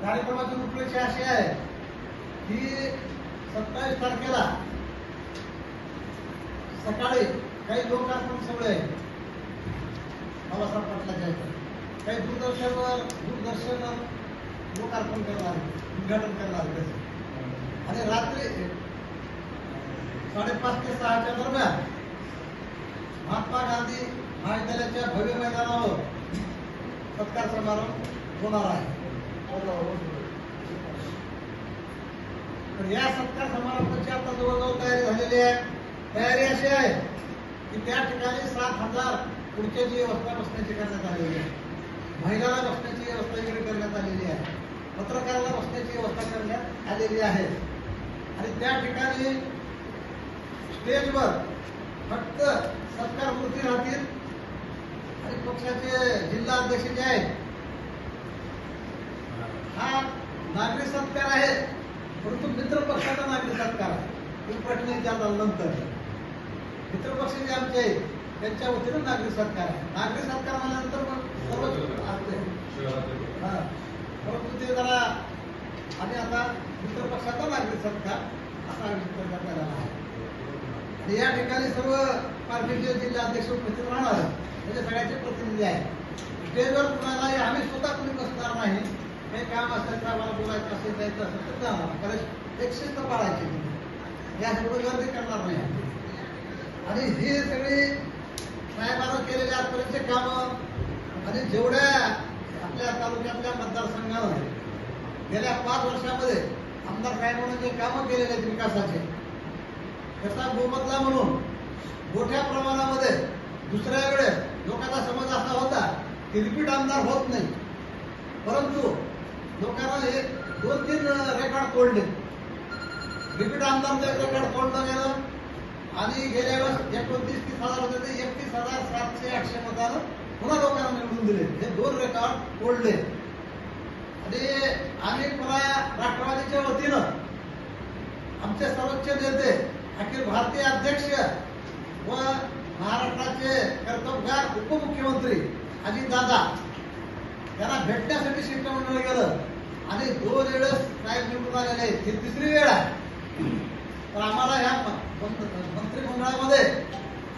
कार्यक्रमाची रूपरेषा अशी आहे की 27 तारखेला सकाळी काही लोकार्पण सगळे बाबासाहेब पाटलाच्या इथे काही दूरदर्शन लोकार्पण करणार, उद्घाटन करणार आणि रात्री 5:30 ते 6च्या दरम्यान महात्मा गांधी महाविद्यालयाच्या भव्य मैदानावर सत्कार समारंभ होणार आहे. तर या सत्कार समारंभाची आता जवळजवळ तयारी झालेली आहे. तयारी अशी आहे की त्या ठिकाणी 7,000 खुर्च्याची व्यवस्था बसण्याची करण्यात आलेली आहे. महिलांना बसण्याची व्यवस्था इकडे करण्यात आलेली आहे. पत्रकारांना बसण्याची व्यवस्था करण्यात आलेली आहे. आणि त्या ठिकाणी स्टेजवर फक्त सत्कार मूर्ती राहतील आणि पक्षाचे जिल्हा अध्यक्ष जे आहेत, हा नागरिक सत्कार आहे, परंतु मित्र पक्षाचा नागरिक सत्कार आहे. प्रश्न नंतर मित्रपक्ष जे आमचे आहेत त्यांच्या वतीनं नागरिक सत्कार आहे. नागरिक सत्कार झाल्यानंतर मग सर्वच असते, परंतु ते जरा आणि आता मित्रपक्षाचा नागरिक सत्कार असा करण्यात आलेला आहे. आणि या ठिकाणी सर्व पार्टीचे जिल्हा अध्यक्ष उपस्थित राहणार म्हणजे सगळ्याचे प्रतिनिधी आहेत. स्टेजवर कुणालाही आम्ही स्वतः कुणी बसणार नाही. काही काम असेल तर आम्हाला बोलायचं असेल जायचं असेल तर जाणार, कारण एक शिस्त पाळायची, या सर्व गर्दी करणार नाही. आणि ही सगळी साहेबांना केलेल्या आजपर्यंतचे कामं आणि जेवढ्या आपल्या तालुक्यातल्या मतदारसंघानं गेल्या 5 वर्षामध्ये आमदार साहेबांनी जे कामं केलेले आहेत विकासाचे, त्याचा मोबदला म्हणून मोठ्या प्रमाणामध्ये दुसऱ्या वेळेस लोकांचा समज असा होता की रिपीट आमदार होत नाही, परंतु लोकांना हे 2-3 रेकॉर्ड तोडले. रिपीट आमदारचं रेकॉर्ड तोडलं गेलं आणि गेल्या वेळेस 29-30 हजार होते ते 31,700-800 मतानं पुन्हा लोकांना निवडून दिले. हे 2 रेकॉर्ड तोडले. आणि आम्ही पुन्हा राष्ट्रवादीच्या वतीनं आमचे सर्वोच्च नेते, अखिल भारतीय अध्यक्ष व महाराष्ट्राचे कर्तव्यगार उपमुख्यमंत्री अजितदादा त्यांना भेटण्यासाठी शिष्टमंडळ गेलं आणि 2 वेळेस साहेब निवडून आलेले आहेत. ही 3री वेळ आहे. तर आम्हाला ह्या मंत्रिमंडळामध्ये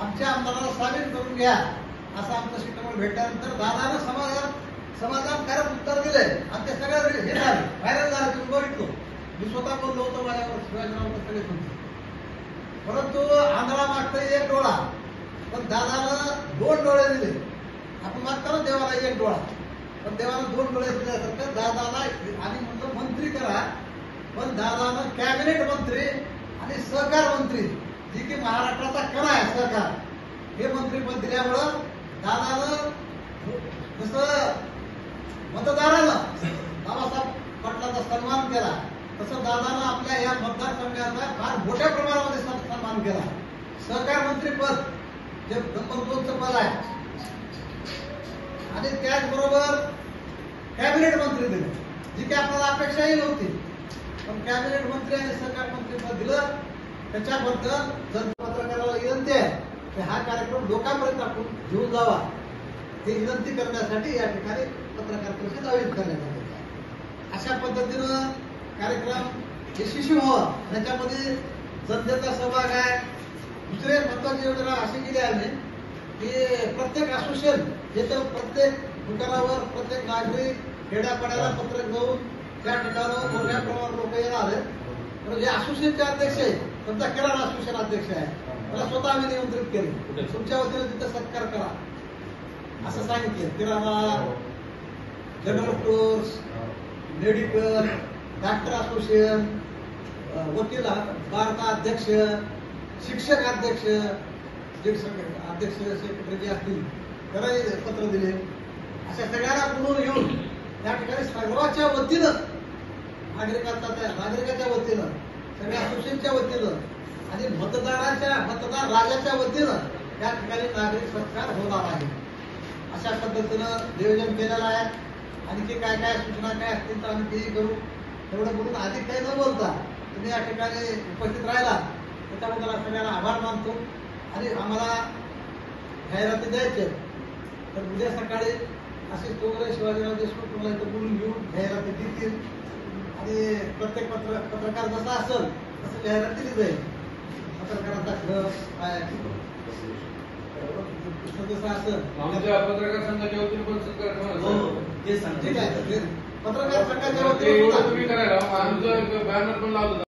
आमच्या आमदाराला सामील करून घ्या असं आमचं शिष्टमंडळ भेटल्यानंतर दादानं समाधानकारक उत्तर दिले आणि ते सगळं हे झाले, व्हायरल झाले. तुम्ही बघितलो, मी स्वतः बोललो होतो माझ्यावर शिवाजीराव सगळे तुमचे. परंतु आंधळा मागता 1 डोळा, पण दादानं 2 डोळे दिले. आपण मागता ना देवाला 1 डोळा, पण देवानं 2 डोळे दिल्यासारखं दादाला आणि म्हणतो मंत्री करा, पण दादानं कॅबिनेट मंत्री आणि सहकार मंत्री जी की महाराष्ट्राचा कणा आहे सहकार, हे मंत्रीपद दिल्यामुळं दादानं जसं मतदारानं बाबासाहेब पाटलांचा सन्मान केला तसं दादानं आपल्या या मतदारसंघाचा फार मोठ्या प्रमाणामध्ये सन्मान केला. सहकार मंत्री पद जे नंबर 2चं पद आहे आणि त्याचबरोबर कॅबिनेट मंत्री दिले, जी की आपल्याला अपेक्षाही नव्हती, पण कॅबिनेट मंत्री आणि सहकार मंत्री पद दिलं. त्याच्याबद्दल पत्रकाराला विनंती आहे की हा कार्यक्रम लोकांपर्यंत आपण घेऊन जावा, ही विनंती करण्यासाठी या ठिकाणी पत्रकार परिषद आयोजित करण्यात आली. अशा पद्धतीनं कार्यक्रम यशस्वी व्हावा, त्याच्यामध्ये जनतेचा सहभाग आहे. दुसरे महत्वाची योजना अशी केली आहे की प्रत्येक असोसिएशन जिथं प्रत्येक दुकानावर प्रत्येक नागरिक खेड्यापाड्याला पत्रक देऊन त्या ठिकाणी मोठ्या प्रमाणात लोक येणार आहेत. पण जे असोसिएशनचे अध्यक्ष आहे, त्यांचा किराणा असोसिएशन अध्यक्ष आहे, त्याला स्वतः आम्ही निमंत्रित केले, तुमच्या वतीने तिथं सत्कार करा असं सांगितलं. किराणा, general stores, medical, doctor association, वकील बारचा अध्यक्ष, शिक्षक अध्यक्ष, अध्यक्ष सेक्रेटरी जे असतील त्यालाही पत्र दिले. अशा सगळ्यांना बोलून घेऊन त्या ठिकाणी सर्वांच्या वतीनं नागरिकाच्या वतीनं, सगळ्या असोसिएशनच्या वतीनं आणि मतदार राजाच्या वतीनं त्या ठिकाणी नागरिक सत्कार होणार आहे. अशा पद्धतीनं नियोजन केलेलं आहे. आणखी काय काय सूचना काय असतील तर आम्ही तेही करू. तेवढं बोलून अधिक काही न बोलता तुम्ही या ठिकाणी उपस्थित राहिला त्याच्याबद्दल सगळ्यांना आभार मानतो. आणि आम्हाला जाहिराती द्यायचे तर उद्या सकाळी असे तोगरे शिवाजीराव देशमुख तुम्हाला इथं बोलून घेऊन जाहिराती देतील. प्रत्येक पत्रकार जसा असेल तसं जाहिरात दिली जाईल. पत्रकारांचा क्लब काय जसं असेल आमच्या पत्रकार संघाच्या वतीने पण सत्कार ते ठीक आहे. पत्रकार संघाच्या तुम्ही करायला आमचं बॅनर पण लावलं.